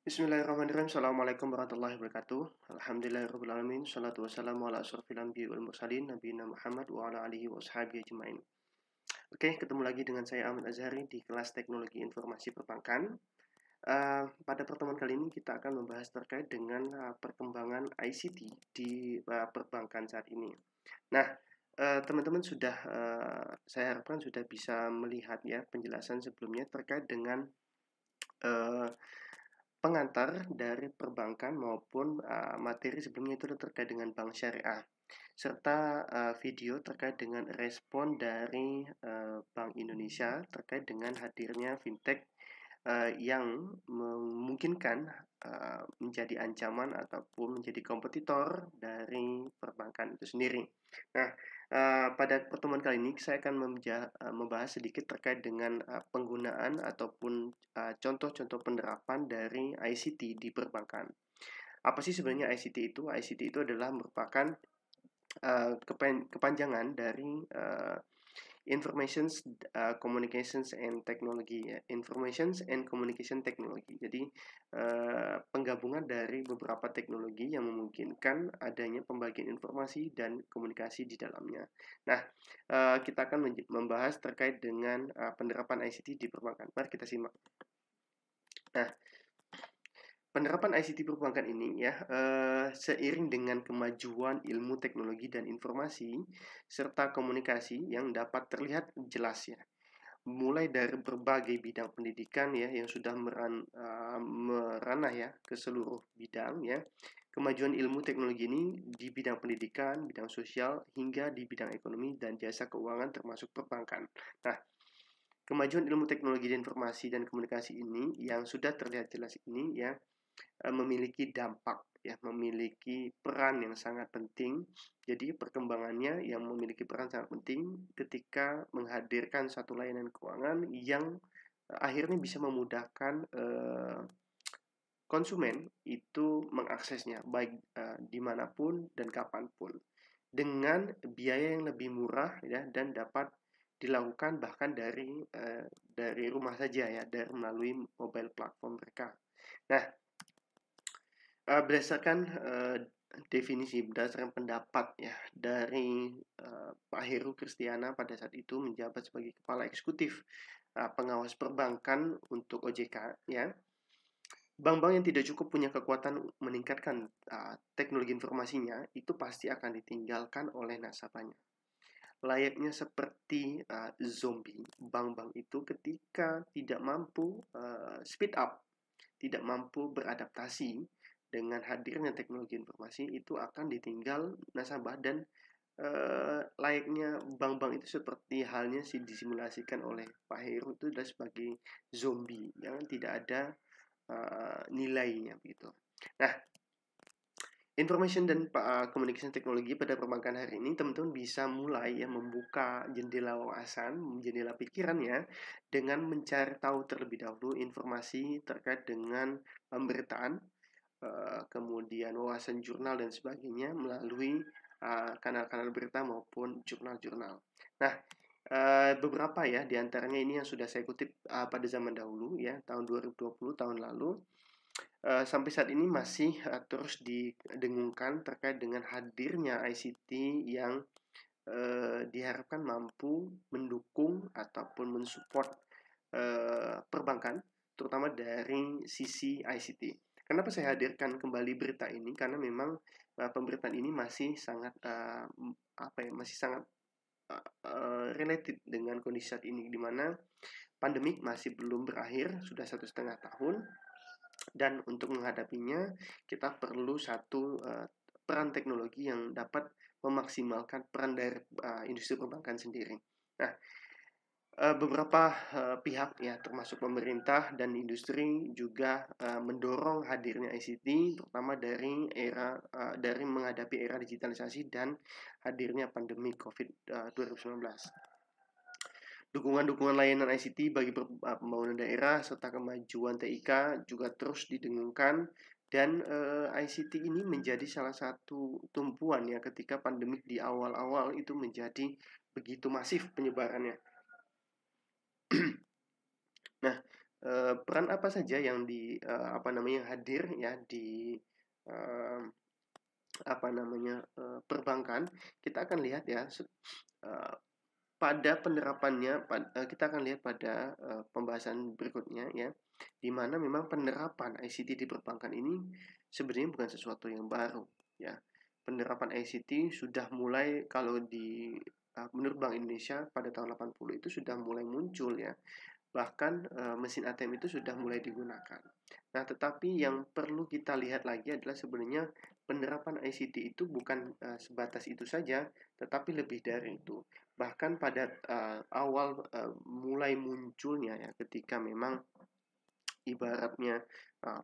Bismillahirrahmanirrahim. Assalamualaikum warahmatullahi wabarakatuh. Alhamdulillahirrahmanirrahim. Salatu wassalamu ala asrafil anbiya wal mursalin Nabiyina Muhammad wa ala alihi wa ashabihi ajma'in. Oke, ketemu lagi dengan saya Ahmad Azhari di kelas Teknologi Informasi Perbankan. Pada pertemuan kali ini kita akan membahas terkait dengan perkembangan ICT di perbankan saat ini. Nah, teman-teman saya harapkan sudah bisa melihat ya penjelasan sebelumnya terkait dengan uh, pengantar dari perbankan maupun materi sebelumnya itu terkait dengan bank syariah serta video terkait dengan respon dari Bank Indonesia terkait dengan hadirnya fintech yang memungkinkan menjadi ancaman ataupun menjadi kompetitor dari perbankan itu sendiri. Nah, pada pertemuan kali ini saya akan membahas sedikit terkait dengan penggunaan ataupun contoh-contoh penerapan dari ICT di perbankan. Apa sih sebenarnya ICT itu? ICT itu adalah merupakan kepanjangan dari Informations, Communications and Technology ya, Informations and Communication Technology. Jadi penggabungan dari beberapa teknologi yang memungkinkan adanya pembagian informasi dan komunikasi di dalamnya. Nah, kita akan membahas terkait dengan penerapan ICT di perbankan. Mari kita simak. Nah, penerapan ICT perbankan ini ya seiring dengan kemajuan ilmu teknologi dan informasi serta komunikasi yang dapat terlihat jelas ya. Mulai dari berbagai bidang pendidikan ya yang sudah meranah ya ke seluruh bidang ya. Kemajuan ilmu teknologi ini di bidang pendidikan, bidang sosial hingga di bidang ekonomi dan jasa keuangan termasuk perbankan. Nah, kemajuan ilmu teknologi dan informasi dan komunikasi ini yang sudah terlihat jelas ini ya memiliki dampak ya, memiliki peran yang sangat penting. Jadi perkembangannya yang memiliki peran sangat penting ketika menghadirkan satu layanan keuangan yang akhirnya bisa memudahkan konsumen itu mengaksesnya baik dimanapun dan kapanpun dengan biaya yang lebih murah ya dan dapat dilakukan bahkan dari rumah saja ya, dari melalui mobile platform mereka. Nah, berdasarkan berdasarkan pendapat ya dari Pak Heru Kristiana pada saat itu menjabat sebagai kepala eksekutif pengawas perbankan untuk OJK ya. Bank-bank yang tidak cukup punya kekuatan meningkatkan teknologi informasinya itu pasti akan ditinggalkan oleh nasabahnya. Layaknya seperti zombie, bank-bank itu ketika tidak mampu speed up, tidak mampu beradaptasi dengan hadirnya teknologi informasi itu akan ditinggal nasabah dan layaknya bank-bank itu seperti halnya disimulasikan oleh Pak Heru itu adalah sebagai zombie yang tidak ada nilainya begitu. Nah, information dan communication teknologi pada perbankan hari ini teman-teman bisa mulai ya membuka jendela wawasan, jendela pikirannya dengan mencari tahu terlebih dahulu informasi terkait dengan pemberitaan, kemudian wawasan jurnal dan sebagainya melalui kanal-kanal berita maupun jurnal-jurnal. Nah, beberapa ya diantaranya ini yang sudah saya kutip pada zaman dahulu ya tahun 2020 tahun lalu. Sampai saat ini masih terus didengungkan terkait dengan hadirnya ICT yang diharapkan mampu mendukung ataupun mensupport perbankan, terutama dari sisi ICT. Kenapa saya hadirkan kembali berita ini? Karena memang pemberitaan ini masih sangat masih sangat related dengan kondisi saat ini, di mana pandemik masih belum berakhir, sudah 1,5 tahun. Dan untuk menghadapinya kita perlu satu peran teknologi yang dapat memaksimalkan peran dari industri perbankan sendiri. Nah, beberapa pihak ya termasuk pemerintah dan industri juga mendorong hadirnya ICT terutama dari menghadapi era digitalisasi dan hadirnya pandemi COVID-19. Dukungan-dukungan layanan ICT bagi pembangunan daerah serta kemajuan TIK juga terus didengungkan dan ICT ini menjadi salah satu tumpuan ya ketika pandemik di awal-awal itu menjadi begitu masif penyebarannya. Nah, peran apa saja yang hadir ya di eee, perbankan. Kita akan lihat ya eee, pada penerapannya kita akan lihat pada pembahasan berikutnya ya, di mana memang penerapan ICT di perbankan ini sebenarnya bukan sesuatu yang baru ya. Penerapan ICT sudah mulai, kalau di menurut Bank Indonesia pada tahun 80 itu sudah mulai muncul ya. Bahkan mesin ATM itu sudah mulai digunakan. Nah, tetapi yang perlu kita lihat lagi adalah sebenarnya penerapan ICT itu bukan sebatas itu saja, tetapi lebih dari itu. Bahkan pada awal mulai munculnya ya, ketika memang ibaratnya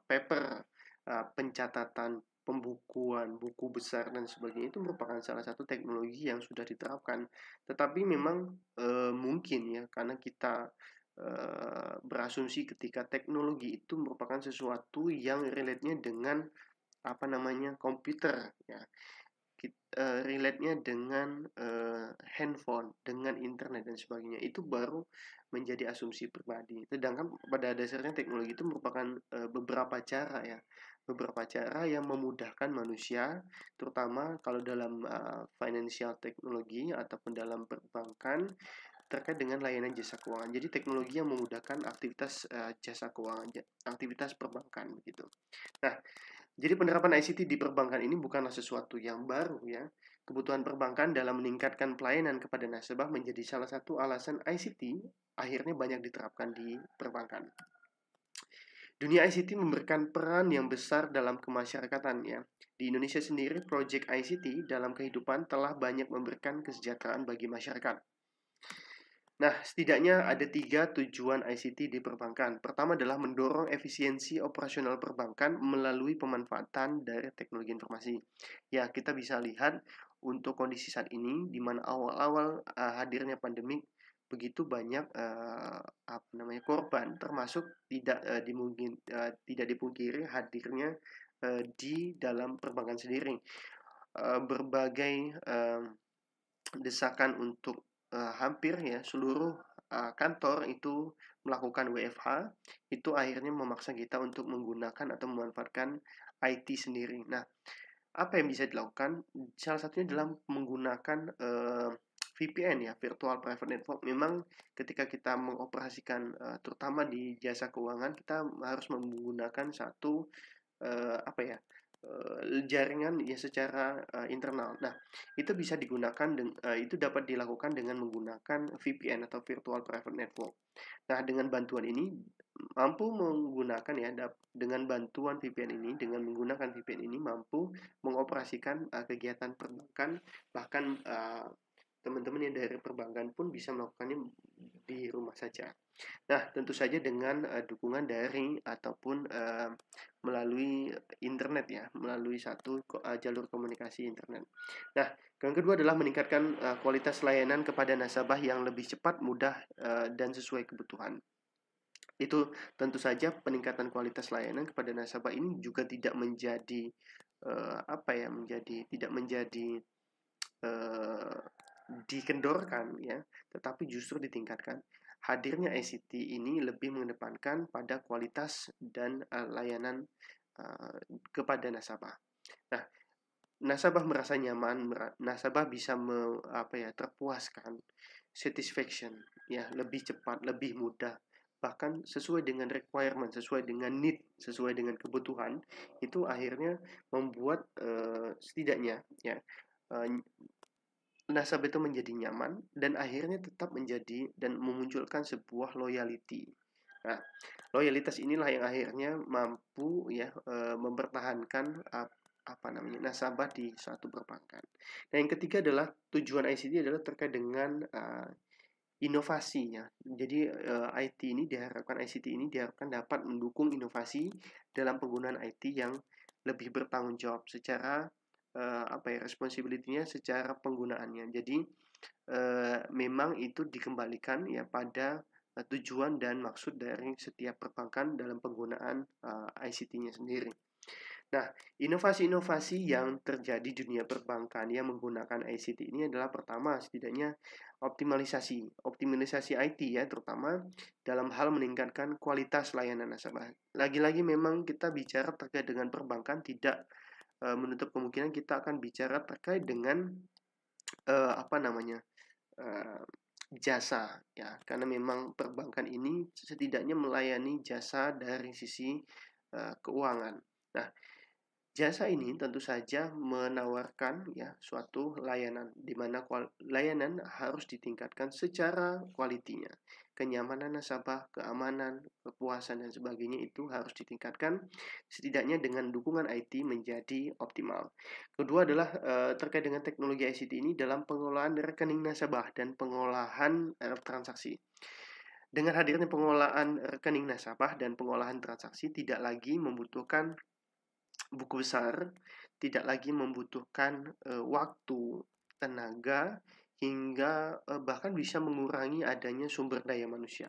paper, pencatatan, pembukuan, buku besar dan sebagainya itu merupakan salah satu teknologi yang sudah diterapkan. Tetapi memang mungkin ya, karena kita berasumsi ketika teknologi itu merupakan sesuatu yang relate-nya dengan komputer ya, relate-nya dengan handphone, dengan internet dan sebagainya, itu baru menjadi asumsi pribadi. Sedangkan pada dasarnya teknologi itu merupakan beberapa cara yang memudahkan manusia, terutama kalau dalam financial technology ataupun dalam perbankan terkait dengan layanan jasa keuangan. Jadi teknologi yang memudahkan aktivitas jasa keuangan, aktivitas perbankan gitu. Nah, jadi penerapan ICT di perbankan ini bukanlah sesuatu yang baru ya. Kebutuhan perbankan dalam meningkatkan pelayanan kepada nasabah menjadi salah satu alasan ICT akhirnya banyak diterapkan di perbankan. Dunia ICT memberikan peran yang besar dalam kemasyarakatan ya. Di Indonesia sendiri, proyek ICT dalam kehidupan telah banyak memberikan kesejahteraan bagi masyarakat. Nah, setidaknya ada 3 tujuan ICT di perbankan. Pertama adalah mendorong efisiensi operasional perbankan melalui pemanfaatan dari teknologi informasi. Ya, kita bisa lihat untuk kondisi saat ini, di mana awal-awal hadirnya pandemik, begitu banyak korban, termasuk tidak dipungkiri hadirnya di dalam perbankan sendiri berbagai desakan untuk hampir ya seluruh kantor itu melakukan WFH, itu akhirnya memaksa kita untuk menggunakan atau memanfaatkan IT sendiri. Nah, apa yang bisa dilakukan? Salah satunya adalah menggunakan VPN ya, Virtual Private Network. Memang ketika kita mengoperasikan terutama di jasa keuangan, kita harus menggunakan satu jaringan ya secara internal. Nah, itu bisa digunakan itu dapat dilakukan dengan menggunakan VPN atau Virtual Private Network. Nah, dengan bantuan ini mampu menggunakan ya dengan bantuan VPN ini, dengan menggunakan VPN ini mampu mengoperasikan kegiatan perbankan, bahkan teman-teman yang dari perbankan pun bisa melakukannya di rumah saja. Nah, tentu saja dengan dukungan dari ataupun melalui internet ya, melalui satu jalur komunikasi internet. Nah, yang kedua adalah meningkatkan kualitas layanan kepada nasabah yang lebih cepat, mudah, dan sesuai kebutuhan. Itu tentu saja peningkatan kualitas layanan kepada nasabah ini juga tidak menjadi tidak menjadi dikendorkan ya, tetapi justru ditingkatkan. Hadirnya ICT ini lebih mengedepankan pada kualitas dan layanan kepada nasabah. Nah, nasabah merasa nyaman, nasabah bisa terpuaskan, satisfaction ya, lebih cepat, lebih mudah, bahkan sesuai dengan requirement, sesuai dengan need, sesuai dengan kebutuhan, itu akhirnya membuat setidaknya ya nasabah itu menjadi nyaman dan akhirnya tetap menjadi dan memunculkan sebuah loyalty. Nah, loyalitas inilah yang akhirnya mampu ya mempertahankan nasabah di suatu perbankan. Nah, yang ketiga adalah tujuan ICT adalah terkait dengan inovasinya. Jadi ICT ini diharapkan dapat mendukung inovasi dalam penggunaan IT yang lebih bertanggung jawab secara responsibility-nya secara penggunaannya. Jadi memang itu dikembalikan ya pada tujuan dan maksud dari setiap perbankan dalam penggunaan ICT-nya sendiri. Nah, inovasi-inovasi yang terjadi di dunia perbankan yang menggunakan ICT ini adalah pertama, setidaknya optimalisasi IT ya, terutama dalam hal meningkatkan kualitas layanan nasabah. Lagi-lagi memang kita bicara terkait dengan perbankan tidak menutup kemungkinan kita akan bicara terkait dengan apa namanya eh, jasa ya, karena memang perbankan ini setidaknya melayani jasa dari sisi keuangan. Nah, jasa ini tentu saja menawarkan ya suatu layanan di mana layanan harus ditingkatkan secara kualitinya. Kenyamanan nasabah, keamanan, kepuasan dan sebagainya itu harus ditingkatkan setidaknya dengan dukungan IT menjadi optimal. Kedua adalah terkait dengan teknologi ICT ini dalam pengelolaan rekening nasabah dan pengolahan transaksi. Dengan hadirnya pengelolaan rekening nasabah dan pengolahan transaksi tidak lagi membutuhkan buku besar, tidak lagi membutuhkan waktu, tenaga, hingga bahkan bisa mengurangi adanya sumber daya manusia.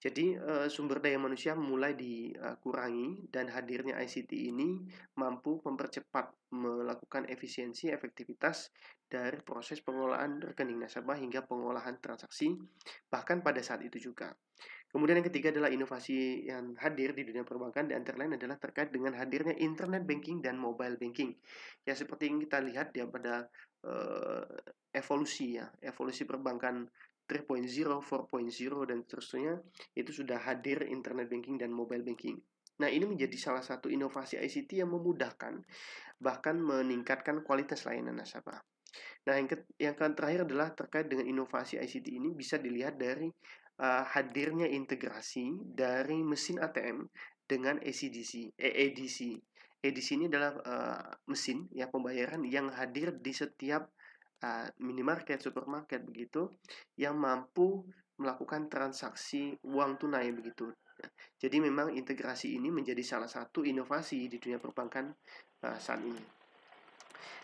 Jadi sumber daya manusia mulai dikurangi dan hadirnya ICT ini mampu mempercepat melakukan efisiensi efektivitas dari proses pengelolaan rekening nasabah hingga pengolahan transaksi bahkan pada saat itu juga. Kemudian yang ketiga adalah inovasi yang hadir di dunia perbankan, di antara lain adalah terkait dengan hadirnya internet banking dan mobile banking. Ya seperti yang kita lihat ya pada uh, evolusi perbankan 3.0, 4.0 dan seterusnya itu sudah hadir internet banking dan mobile banking. Nah, ini menjadi salah satu inovasi ICT yang memudahkan bahkan meningkatkan kualitas layanan nasabah. Nah, yang terakhir adalah terkait dengan inovasi ICT ini bisa dilihat dari hadirnya integrasi dari mesin ATM dengan ACDC, ADC. ADC ini adalah mesin ya pembayaran yang hadir di setiap minimarket, supermarket begitu, yang mampu melakukan transaksi uang tunai begitu. Jadi memang integrasi ini menjadi salah satu inovasi di dunia perbankan saat ini.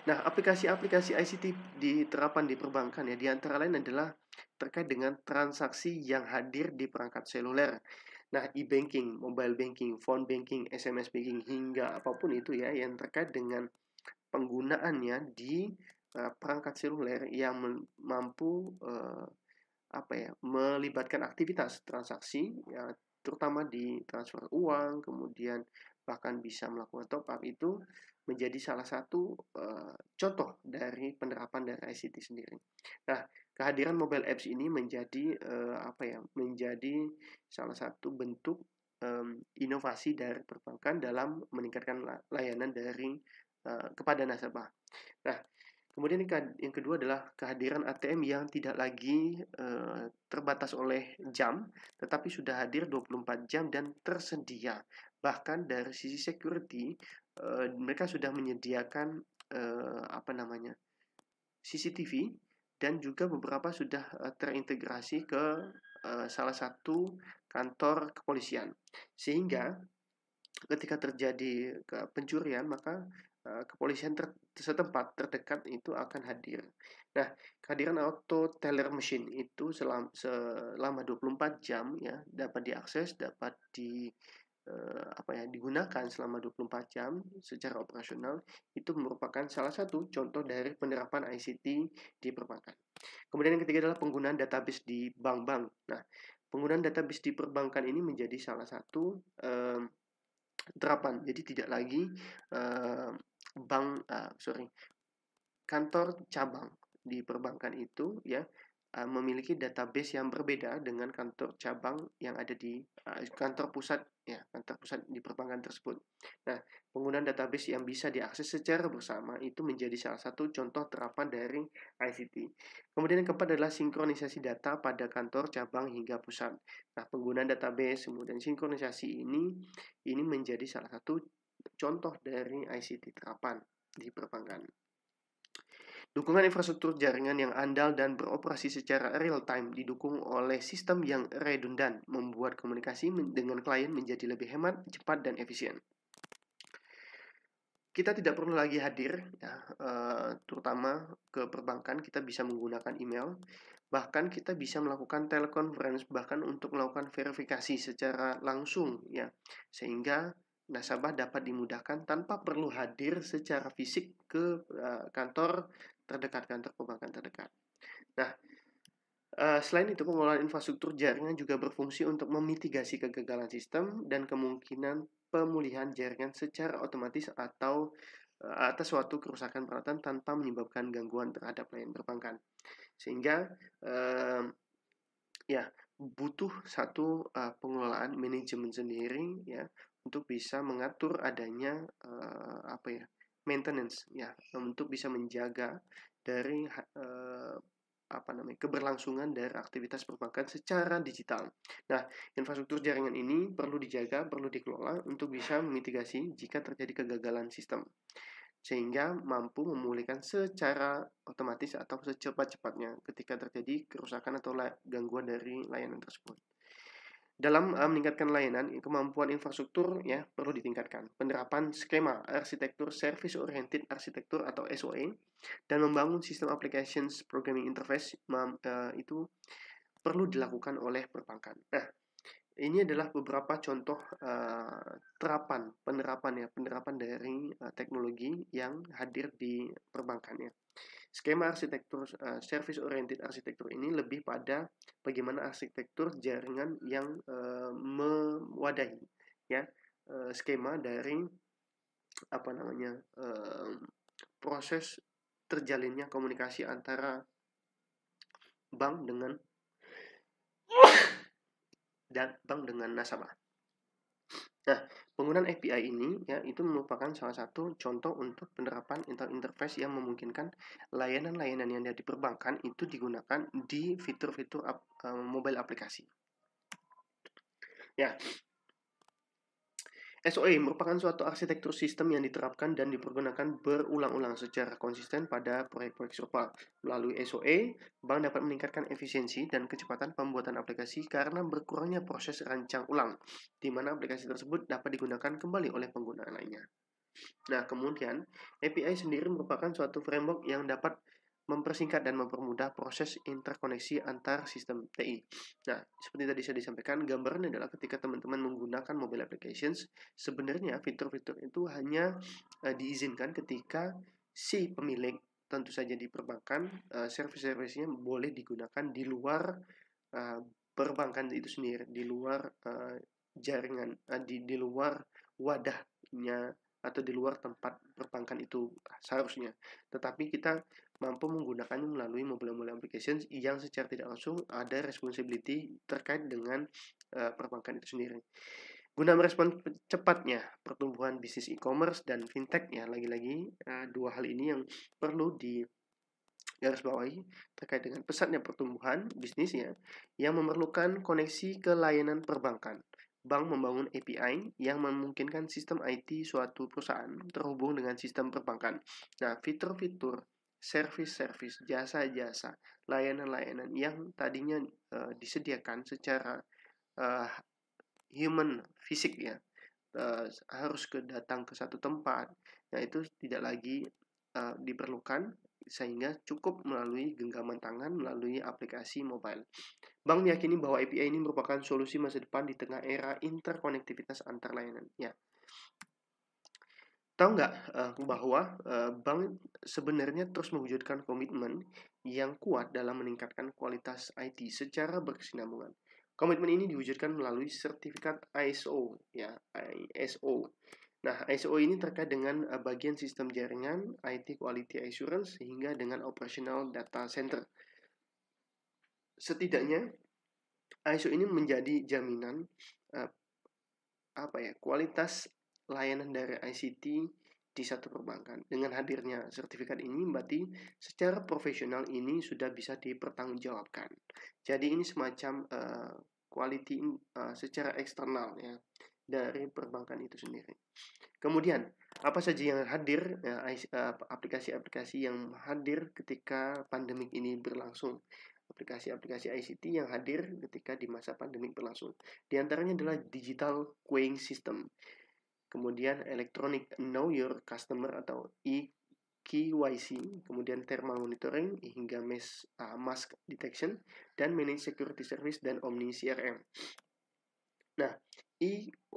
Nah, aplikasi-aplikasi ICT diterapkan di perbankan ya, di antara lain adalah terkait dengan transaksi yang hadir di perangkat seluler. Nah, e-banking, mobile banking, phone banking, SMS banking, hingga apapun itu ya, yang terkait dengan penggunaannya di perangkat seluler yang mampu apa ya, melibatkan aktivitas transaksi ya, terutama di transfer uang, kemudian bahkan bisa melakukan top up itu menjadi salah satu contoh dari penerapan dari ICT sendiri. Nah, kehadiran mobile apps ini menjadi apa ya, menjadi salah satu bentuk inovasi dari perbankan dalam meningkatkan layanan dari kepada nasabah. Nah, kemudian yang kedua adalah kehadiran ATM yang tidak lagi terbatas oleh jam, tetapi sudah hadir 24 jam dan tersedia. Bahkan dari sisi security, mereka sudah menyediakan apa namanya CCTV dan juga beberapa sudah terintegrasi ke salah satu kantor kepolisian, sehingga ketika terjadi pencurian maka kepolisian setempat terdekat itu akan hadir. Nah, kehadiran auto teller machine itu selama 24 jam ya dapat diakses, dapat apa ya digunakan selama 24 jam secara operasional itu merupakan salah satu contoh dari penerapan ICT di perbankan. Kemudian yang ketiga adalah penggunaan database di bank-bank. Nah, penggunaan database di perbankan ini menjadi salah satu terapan. Jadi tidak lagi kantor cabang di perbankan itu ya memiliki database yang berbeda dengan kantor cabang yang ada di kantor pusat ya, kantor pusat di perbankan tersebut. Nah, penggunaan database yang bisa diakses secara bersama itu menjadi salah satu contoh terapan dari ICT. Kemudian yang keempat adalah sinkronisasi data pada kantor cabang hingga pusat. Nah, penggunaan database kemudian sinkronisasi ini menjadi salah satu contoh dari ICT terapan di perbankan. Dukungan infrastruktur jaringan yang andal dan beroperasi secara real-time didukung oleh sistem yang redundan, membuat komunikasi dengan klien menjadi lebih hemat, cepat, dan efisien. Kita tidak perlu lagi hadir, ya, terutama ke perbankan, kita bisa menggunakan email, bahkan kita bisa melakukan teleconference, bahkan untuk melakukan verifikasi secara langsung, ya, sehingga nasabah dapat dimudahkan tanpa perlu hadir secara fisik ke kantor terdekat, kantor perbankan terdekat. Nah, selain itu, pengelolaan infrastruktur jaringan juga berfungsi untuk memitigasi kegagalan sistem dan kemungkinan pemulihan jaringan secara otomatis atau atas suatu kerusakan peralatan tanpa menyebabkan gangguan terhadap layanan perbankan. Sehingga ya butuh satu pengelolaan manajemen sendiri ya untuk bisa mengatur adanya maintenance ya, untuk bisa menjaga dari keberlangsungan dari aktivitas perbankan secara digital. Nah, infrastruktur jaringan ini perlu dijaga, perlu dikelola untuk bisa memitigasi jika terjadi kegagalan sistem, sehingga mampu memulihkan secara otomatis atau secepat-cepatnya ketika terjadi kerusakan atau gangguan dari layanan tersebut. Dalam meningkatkan layanan, kemampuan infrastruktur ya perlu ditingkatkan. Penerapan skema arsitektur service oriented arsitektur atau SOA dan membangun sistem applications programming interface itu perlu dilakukan oleh perbankan. Nah, ini adalah beberapa contoh penerapan dari teknologi yang hadir di perbankan ya. Skema arsitektur service oriented arsitektur ini lebih pada bagaimana arsitektur jaringan yang mewadahi ya skema dari proses terjalinnya komunikasi antara bank dengan nasabah. Nah, penggunaan API ini ya itu merupakan salah satu contoh untuk penerapan interface yang memungkinkan layanan-layanan yang ada di perbankan itu digunakan di fitur-fitur mobile aplikasi. Ya, SOA merupakan suatu arsitektur sistem yang diterapkan dan dipergunakan berulang-ulang secara konsisten pada proyek-proyek serupa. Melalui SOA, bank dapat meningkatkan efisiensi dan kecepatan pembuatan aplikasi karena berkurangnya proses rancang ulang, di mana aplikasi tersebut dapat digunakan kembali oleh pengguna lainnya. Nah, kemudian API sendiri merupakan suatu framework yang dapat mempersingkat dan mempermudah proses interkoneksi antar sistem TI. Nah, seperti tadi saya disampaikan, gambaran adalah ketika teman-teman menggunakan mobile applications, sebenarnya fitur-fitur itu hanya diizinkan ketika si pemilik, tentu saja di perbankan, service-servicenya boleh digunakan di luar perbankan itu sendiri, di luar jaringan, di luar wadahnya atau di luar tempat perbankan itu seharusnya. Tetapi kita mampu menggunakannya melalui mobile applications yang secara tidak langsung ada responsibility terkait dengan perbankan itu sendiri. Guna merespon cepatnya pertumbuhan bisnis e-commerce dan fintech ya, lagi-lagi dua hal ini yang perlu digarisbawahi terkait dengan pesatnya pertumbuhan bisnisnya yang memerlukan koneksi ke layanan perbankan. Bank membangun API yang memungkinkan sistem IT suatu perusahaan terhubung dengan sistem perbankan. Nah, fitur-fitur, service-service, jasa-jasa, layanan-layanan yang tadinya disediakan secara human fisik ya, harus datang ke satu tempat, nah itu tidak lagi diperlukan, sehingga cukup melalui genggaman tangan melalui aplikasi mobile. Bank meyakini bahwa API ini merupakan solusi masa depan di tengah era interkonektivitas antar layanan. Ya, tahu nggak bahwa bank sebenarnya terus mewujudkan komitmen yang kuat dalam meningkatkan kualitas IT secara berkesinambungan. Komitmen ini diwujudkan melalui sertifikat ISO, ya ISO. Nah, ISO ini terkait dengan bagian sistem jaringan, IT Quality Assurance, hingga dengan operational data center. Setidaknya ISO ini menjadi jaminan kualitas layanan dari ICT di satu perbankan. Dengan hadirnya sertifikat ini berarti secara profesional ini sudah bisa dipertanggungjawabkan. Jadi ini semacam quality secara eksternal ya dari perbankan itu sendiri. Kemudian apa saja yang hadir aplikasi-aplikasi yang hadir ketika pandemik ini berlangsung? Aplikasi-aplikasi ICT yang hadir ketika di masa pandemik berlangsung. Di antaranya adalah digital queuing system, kemudian electronic know your customer atau EKYC, kemudian thermal monitoring hingga mask detection, dan managed security service dan omni CRM. Nah,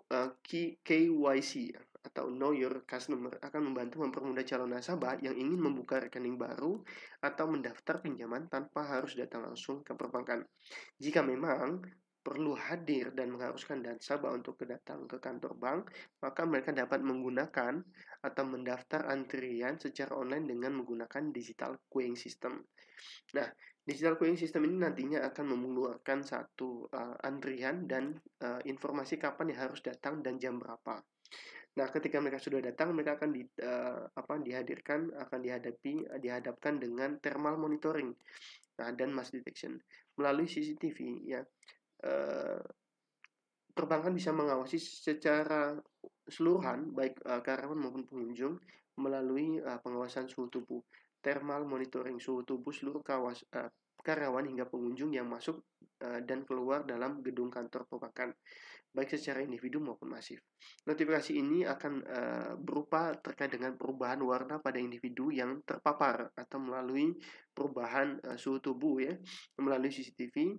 KYC atau Know Your Customer akan membantu mempermudah calon nasabah yang ingin membuka rekening baru atau mendaftar pinjaman tanpa harus datang langsung ke perbankan. Jika memang perlu hadir dan mengharuskan nasabah untuk datang ke kantor bank, maka mereka dapat menggunakan atau mendaftar antrian secara online dengan menggunakan digital queuing system. Nah, digital queuing system ini nantinya akan mengeluarkan satu antrian dan informasi kapan yang harus datang dan jam berapa. Nah, ketika mereka sudah datang, mereka akan dihadapkan dengan thermal monitoring, dan mass detection melalui CCTV ya. Perbankan bisa mengawasi secara keseluruhan baik karyawan maupun pengunjung melalui pengawasan suhu tubuh, thermal monitoring suhu tubuh seluruh karyawan hingga pengunjung yang masuk dan keluar dalam gedung kantor perbankan, baik secara individu maupun masif. Notifikasi ini akan berupa terkait dengan perubahan warna pada individu yang terpapar atau melalui perubahan suhu tubuh ya, melalui CCTV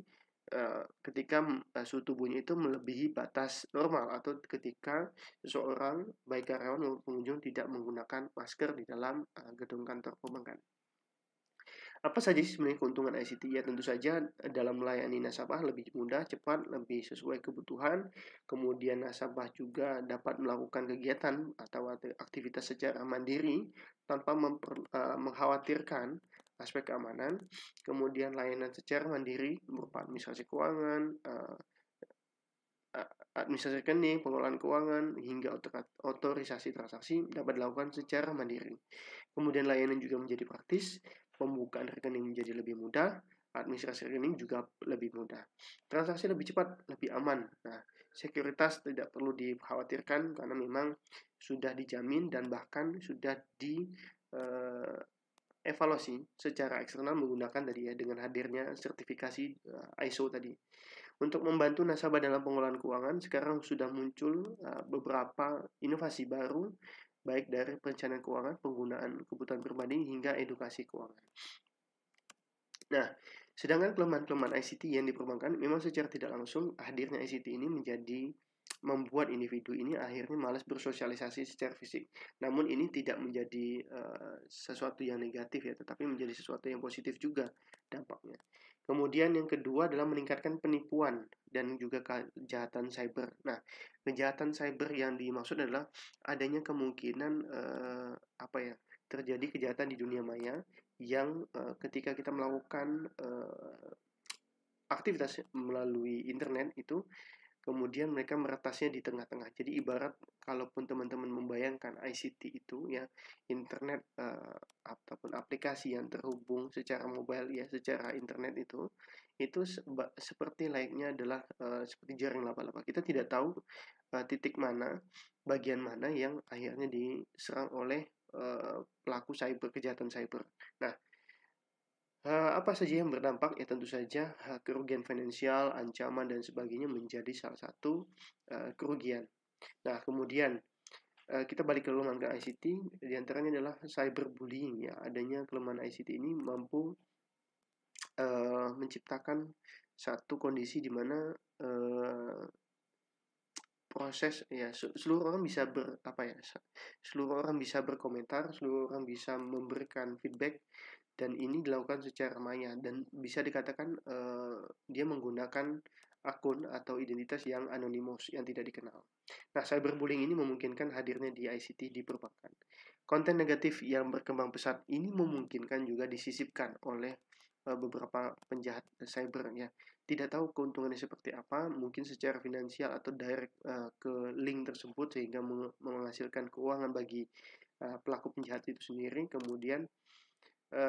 ketika suhu tubuhnya itu melebihi batas normal atau ketika seseorang baik karyawan maupun pengunjung tidak menggunakan masker di dalam gedung kantor perbankan. Apa saja sih sebenarnya keuntungan ICT? Ya tentu saja dalam melayani nasabah lebih mudah, cepat, lebih sesuai kebutuhan. Kemudian nasabah juga dapat melakukan kegiatan atau aktivitas secara mandiri tanpa mengkhawatirkan aspek keamanan. Kemudian layanan secara mandiri berupa administrasi keuangan, administrasi rekening, pengelolaan keuangan, hingga otorisasi transaksi dapat dilakukan secara mandiri. Kemudian layanan juga menjadi praktis, pembukaan rekening menjadi lebih mudah, administrasi rekening juga lebih mudah. Transaksi lebih cepat, lebih aman. Nah, sekuritas tidak perlu dikhawatirkan karena memang sudah dijamin dan bahkan sudah evaluasi secara eksternal menggunakan tadi ya dengan hadirnya sertifikasi ISO tadi. Untuk membantu nasabah dalam pengelolaan keuangan, sekarang sudah muncul beberapa inovasi baru baik dari perencanaan keuangan, penggunaan kebutuhan pribadi hingga edukasi keuangan. Nah, sedangkan kelemahan-kelemahan ICT yang diperbankan memang secara tidak langsung hadirnya ICT ini membuat individu ini akhirnya malas bersosialisasi secara fisik. Namun ini tidak menjadi sesuatu yang negatif ya, tetapi menjadi sesuatu yang positif juga dampaknya. Kemudian yang kedua adalah meningkatkan penipuan dan juga kejahatan cyber. Nah, kejahatan cyber yang dimaksud adalah adanya kemungkinan terjadi kejahatan di dunia maya yang ketika kita melakukan aktivitas melalui internet itu kemudian mereka meretasnya di tengah-tengah. Jadi ibarat kalaupun teman-teman membayangkan ICT itu ya internet ataupun aplikasi yang terhubung secara mobile ya secara internet itu seperti layaknya adalah seperti jaring laba-laba. Kita tidak tahu titik mana, bagian mana yang akhirnya diserang oleh pelaku kejahatan cyber. Nah, apa saja yang berdampak? Ya tentu saja kerugian finansial, ancaman dan sebagainya menjadi salah satu kerugian. Nah, kemudian kita balik ke kelemahan ICT, diantaranya adalah cyberbullying ya. Adanya kelemahan ICT ini mampu menciptakan satu kondisi di mana proses ya seluruh orang bisa seluruh orang bisa berkomentar, seluruh orang bisa memberikan feedback dan ini dilakukan secara maya dan bisa dikatakan dia menggunakan akun atau identitas yang anonimus yang tidak dikenal. Nah, cyberbullying ini memungkinkan hadirnya di ICT di perbankan. Konten negatif yang berkembang pesat ini memungkinkan juga disisipkan oleh beberapa penjahat cyber ya. Tidak tahu keuntungannya seperti apa, mungkin secara finansial atau direct ke link tersebut sehingga menghasilkan keuangan bagi pelaku penjahat itu sendiri. Kemudian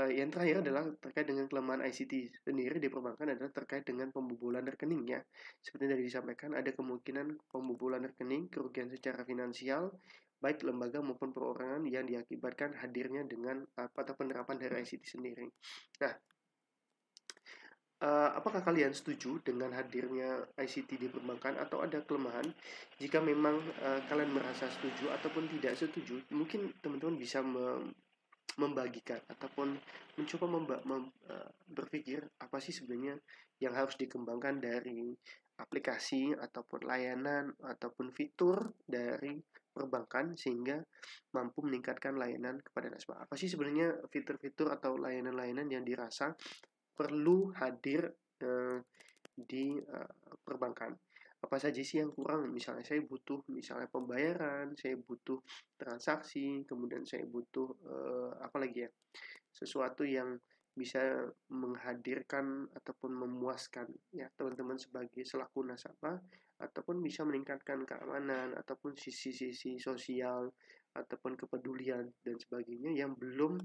yang terakhir adalah terkait dengan kelemahan ICT sendiri di perbankan adalah terkait dengan pembobolan rekening ya. Seperti tadi disampaikan ada kemungkinan pembobolan rekening, kerugian secara finansial baik lembaga maupun perorangan yang diakibatkan hadirnya dengan atau penerapan dari ICT sendiri. Nah, apakah kalian setuju dengan hadirnya ICT di perbankan atau ada kelemahan? Jika memang kalian merasa setuju ataupun tidak setuju, mungkin teman-teman bisa membagikan ataupun mencoba berpikir apa sih sebenarnya yang harus dikembangkan dari aplikasi ataupun layanan ataupun fitur dari perbankan sehingga mampu meningkatkan layanan kepada nasabah. Apa sih sebenarnya fitur-fitur atau layanan-layanan yang dirasa perlu hadir di perbankan? Apa saja sih yang kurang? Misalnya saya butuh misalnya pembayaran, saya butuh transaksi, kemudian saya butuh apa lagi ya? Sesuatu yang bisa menghadirkan ataupun memuaskan ya teman-teman sebagai selaku nasabah, ataupun bisa meningkatkan keamanan ataupun sisi-sisi sosial ataupun kepedulian dan sebagainya yang belum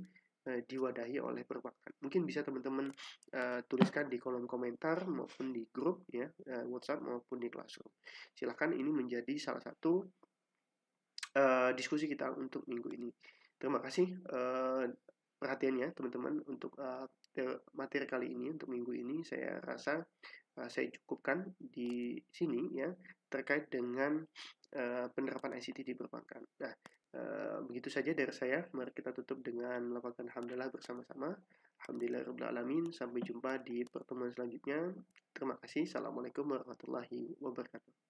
diwadahi oleh perbankan. Mungkin bisa teman-teman tuliskan di kolom komentar maupun di grup ya, WhatsApp maupun di Classroom. Silahkan, ini menjadi salah satu diskusi kita untuk minggu ini. Terima kasih perhatiannya teman-teman untuk materi kali ini. Untuk minggu ini saya rasa saya cukupkan di sini ya, terkait dengan penerapan ICT di perbankan. Nah, begitu saja dari saya. Mari kita tutup dengan lafazan hamdalah bersama-sama. Alhamdulillahirabbil alamin. Sampai jumpa di pertemuan selanjutnya. Terima kasih. Assalamualaikum warahmatullahi wabarakatuh.